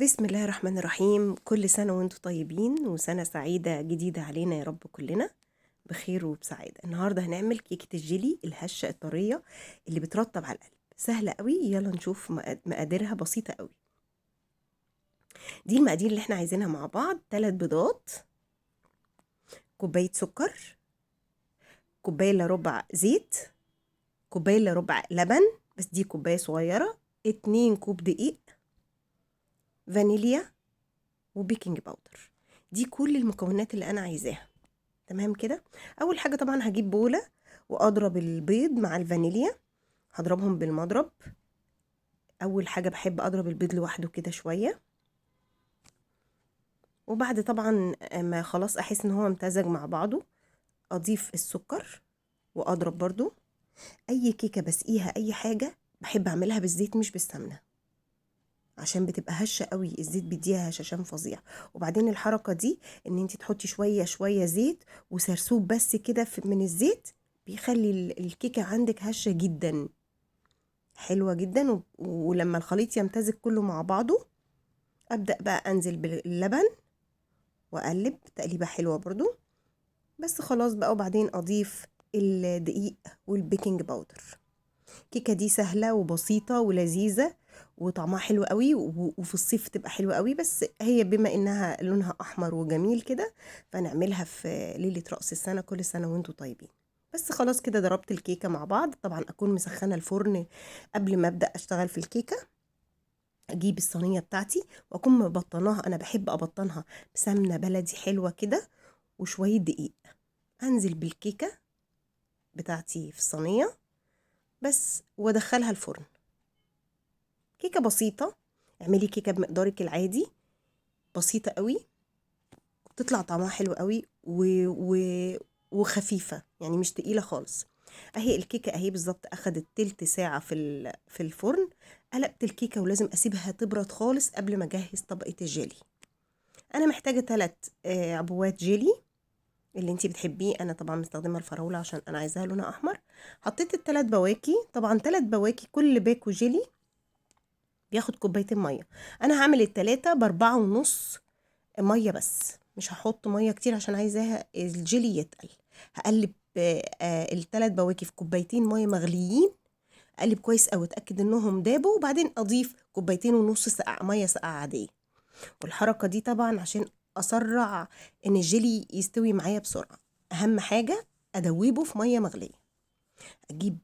بسم الله الرحمن الرحيم. كل سنة وانتم طيبين وسنة سعيدة جديدة علينا يا رب، كلنا بخير وبسعادة. النهاردة هنعمل كيكة الجيلي الهشة الطرية اللي بترطب على القلب. سهلة قوي، يلا نشوف مقاديرها بسيطة قوي. دي المقادير اللي احنا عايزينها مع بعض: 3 بيضات، كوباية سكر، كوباية الا ربع زيت، كوباية الا ربع لبن بس دي كوباية صغيرة، 2 كوب دقيق، فانيليا، وبيكنج باودر. دي كل المكونات اللي انا عايزاها. تمام كده. اول حاجه طبعا هجيب بوله واضرب البيض مع الفانيليا، هضربهم بالمضرب. اول حاجه بحب اضرب البيض لوحده كده شويه، وبعد طبعا ما خلاص احس ان هو امتزج مع بعضه اضيف السكر واضرب برضو. اي كيكه بسقيها اي حاجه بحب اعملها بالزيت مش بالسمنه، عشان بتبقى هشه قوي، الزيت بيديها هشاشان فظيع. وبعدين الحركه دي ان انت تحطي شويه شويه زيت وسرسوب بس كده من الزيت، بيخلي الكيكه عندك هشه جدا، حلوه جدا. ولما الخليط يمتزج كله مع بعضه ابدا بقى انزل باللبن واقلب تقليبه حلوه برضو. بس خلاص بقى، وبعدين اضيف الدقيق والبيكنج باودر. الكيكه دي سهله وبسيطه ولذيذه وطعمها حلو قوي، وفي الصيف تبقى حلوه قوي. بس هي بما انها لونها احمر وجميل كده فنعملها في ليله راس السنه. كل سنه وانتم طيبين. بس خلاص كده ضربت الكيكه مع بعض. طبعا اكون مسخنه الفرن قبل ما ابدا اشتغل في الكيكه. اجيب الصينيه بتاعتي واكون مبطناها، انا بحب ابطنها بسمنه بلدي حلوه كده وشويه دقيق. انزل بالكيكه بتاعتي في الصينيه بس وادخلها الفرن. كيكه بسيطه، اعملي كيكه بمقدارك العادي، بسيطه قوي، بتطلع طعمها حلو قوي وخفيفه، يعني مش تقيله خالص. اهي الكيكه اهي بالظبط اخدت تلت ساعه في الفرن. قلبت الكيكه ولازم اسيبها تبرد خالص قبل ما اجهز طبقه الجيلي. انا محتاجه 3 عبوات جيلي اللي انتي بتحبيه. انا طبعا مستخدمه الفراوله عشان انا عايزاها لونها احمر. حطيت ال3 بواكي، طبعا 3 بواكي كل باكو جيلي بياخد كوبايتين ميه. انا هعمل ال3 ب4.5 ميه، بس مش هحط ميه كتير عشان عايزاها الجيلي يتقل. هقلب ال3 بواكي في كوبايتين ميه مغليين، اقلب كويس قوي اتاكد انهم دابوا، وبعدين اضيف كوبايتين ونص ميه ساقعه عاديه. والحركه دي طبعا عشان اسرع ان الجيلي يستوي معايا بسرعه. اهم حاجه ادوبه في ميه مغليه. اجيب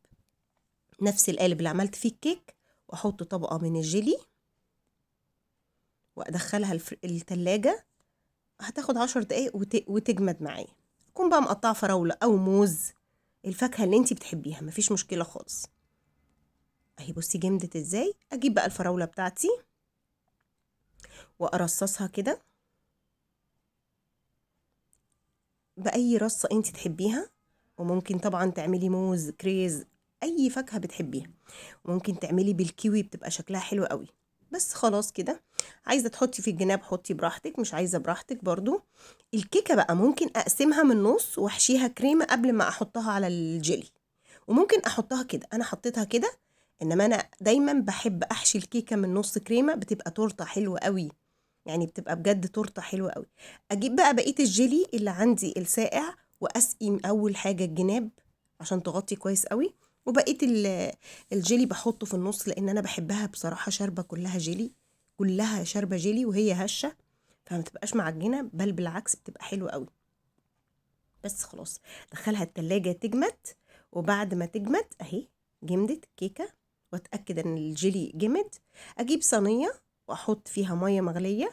نفس القالب اللي عملت فيه الكيك واحط طبقه من الجيلي وادخلها التلاجة. هتاخد 10 دقايق وتجمد معايا. اكون بقى مقطعه فراوله او موز، الفاكهه اللي انتي بتحبيها مفيش مشكله خالص. اهي بصي جمدت ازاي. اجيب بقى الفراوله بتاعتي وارصصها كده باي رصه انتي تحبيها. وممكن طبعا تعملي موز، كريز، اي فاكهه بتحبيها. وممكن تعملي بالكيوي بتبقى شكلها حلو قوي. بس خلاص كده، عايزه تحطي في الجناب حطي براحتك، مش عايزه براحتك برضو. الكيكه بقى ممكن اقسمها من النص واحشيها كريمه قبل ما احطها على الجيلي، وممكن احطها كده. انا حطيتها كده، انما انا دايما بحب احشي الكيكه من نص كريمه، بتبقى تورته حلوه قوي، يعني بتبقى بجد تورته حلوه قوي. اجيب بقى بقيه الجيلي اللي عندي الساقع واسقي اول حاجه الجناب عشان تغطي كويس قوي، وبقيه الجيلي بحطه في النص لان انا بحبها بصراحه شاربه كلها جيلي، كلها شاربه جيلي وهي هشه، فما تبقاش معجنه، بل بالعكس بتبقى حلوه قوي. بس خلاص دخلها التلاجة تجمد. وبعد ما تجمد اهي جمدت الكيكه، واتاكد ان الجيلي جمد. اجيب صينيه واحط فيها ميه مغليه.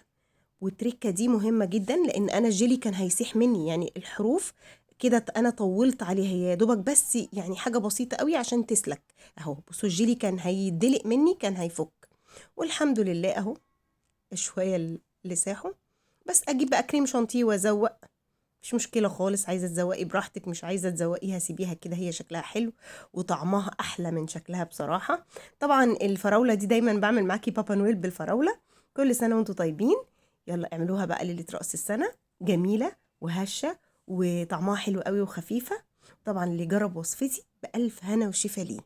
والتركه دي مهمه جدا لان انا الجيلي كان هيسيح مني، يعني الحروف كده انا طولت عليها، هي يا دوبك بس يعني حاجه بسيطه قوي عشان تسلك. اهو بصوا الجيلي كان هيدلق مني، كان هيفك. والحمد لله اهو شويه اللي ساحوا. بس اجيب بقى كريم شانتيه وازوق، مش مشكله خالص. عايزه تزوقي براحتك، مش عايزه تزوقيها سيبيها كده، هي شكلها حلو وطعمها احلى من شكلها بصراحه. طبعا الفراوله دي دايما بعمل معاكي بابا نويل بالفراوله. كل سنه وانتم طيبين. يلا اعملوها بقى ليله راس السنه، جميله وهشه وطعمها حلو قوي وخفيفه. طبعا اللي جرب وصفتي بألف هنا وشفا ليه.